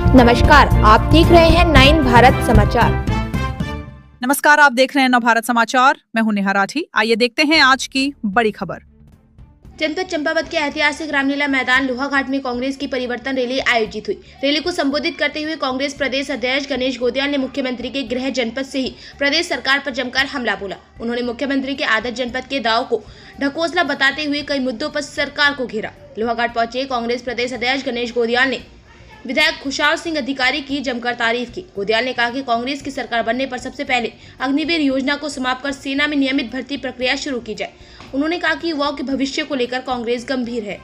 नमस्कार, आप देख रहे हैं 9 भारत समाचार। नमस्कार, आप देख रहे हैं नव भारत समाचार। मैं हूं नेहा राठी। आइए देखते हैं आज की बड़ी खबर। जनपद चंपावत के ऐतिहासिक रामलीला मैदान लोहाघाट में कांग्रेस की परिवर्तन रैली आयोजित हुई। रैली को संबोधित करते हुए कांग्रेस प्रदेश अध्यक्ष गणेश गोदियाल ने मुख्यमंत्री के गृह जनपद से ही प्रदेश सरकार पर जमकर हमला बोला। उन्होंने मुख्यमंत्री के आदर्श जनपद के दाव को ढकोसला बताते हुए कई मुद्दों पर सरकार को घेरा। लोहाघाट पहुंचे कांग्रेस प्रदेश अध्यक्ष गणेश गोदियाल ने विधायक खुशहाल सिंह अधिकारी की जमकर तारीफ की। गोदियाल ने कहा कि कांग्रेस की सरकार बनने पर सबसे पहले अग्निवीर योजना को समाप्त कर सेना में नियमित भर्ती प्रक्रिया शुरू की जाए। उन्होंने कहा कि युवाओं के भविष्य को लेकर कांग्रेस गंभीर है।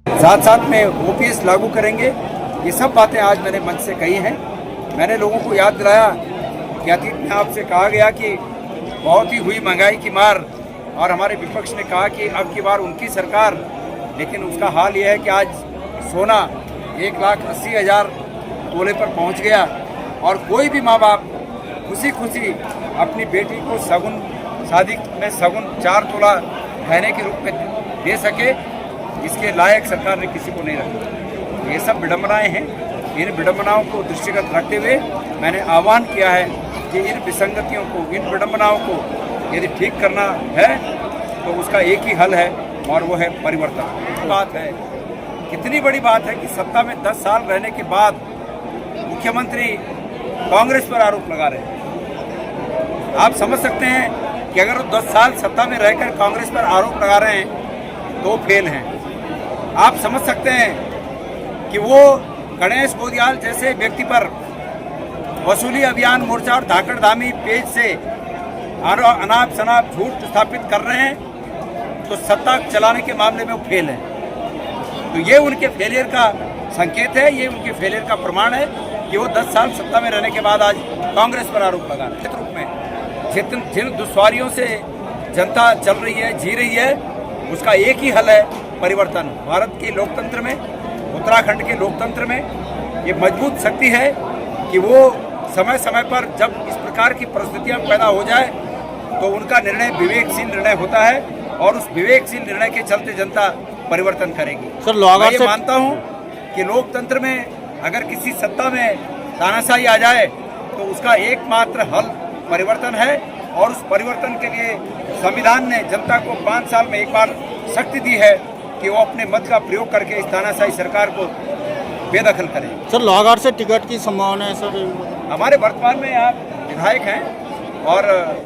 साथ साथ में ओपीएस लागू करेंगे, ये सब बातें आज मैंने मंच से कही हैं। मैंने लोगों को याद दिलाया कि अतीत में आपसे कहा गया कि बहुत ही हुई महंगाई की मार, और हमारे विपक्ष ने कहा कि अब की बार उनकी सरकार, लेकिन उसका हाल यह है कि आज सोना 1,80,000 तोले पर पहुंच गया और कोई भी माँ बाप खुशी खुशी अपनी बेटी को सगुन शादी में सगुन 4 तोला गहने के रूप में दे सके, इसके लायक सरकार ने किसी को नहीं रखा। ये सब विडंबनाएं हैं। इन विडंबनाओं को दृष्टिगत रखते हुए मैंने आह्वान किया है कि इन विसंगतियों को, इन विडंबनाओं को यदि ठीक करना है तो उसका एक ही हल है और वो है परिवर्तन। बात है, कितनी बड़ी बात है कि सत्ता में 10 साल रहने के बाद मुख्यमंत्री कांग्रेस पर आरोप लगा रहे हैं। आप समझ सकते हैं कि अगर वो 10 साल सत्ता में रहकर कांग्रेस पर आरोप लगा रहे हैं तो फेल हैं। आप समझ सकते हैं कि वो गणेश गोदियाल जैसे व्यक्ति पर वसूली अभियान मोर्चा और धाकड़धामी पेज से अनाप शनाप झूठ स्थापित कर रहे हैं तो सत्ता चलाने के मामले में वो फेल है। तो ये उनके फेलियर का संकेत है, ये उनके फेलियर का प्रमाण है कि वो 10 साल सत्ता में रहने के बाद आज कांग्रेस पर आरोप लगा रहे हैं। इस रूप में जिन दुश्वारियों से जनता चल रही है, जी रही है, उसका एक ही हल है परिवर्तन। भारत के लोकतंत्र में, उत्तराखंड के लोकतंत्र में ये मजबूत शक्ति है कि वो समय समय पर जब इस प्रकार की परिस्थितियां पैदा हो जाए तो उनका निर्णय विवेकशील निर्णय होता है और उस विवेकशील निर्णय के चलते जनता परिवर्तन करेगी। सर, मैं ये मानता हूं कि लोकतंत्र में अगर किसी सत्ता में तानाशाही आ जाए तो उसका एकमात्र हल परिवर्तन है और उस परिवर्तन के लिए संविधान ने जनता को 5 साल में एक बार शक्ति दी है कि वो अपने मत का प्रयोग करके इस तानाशाही सरकार को बेदखल करें। सर, लोहाघाट से टिकट की संभावना है सर? हमारे वर्तमान में आप विधायक हैं और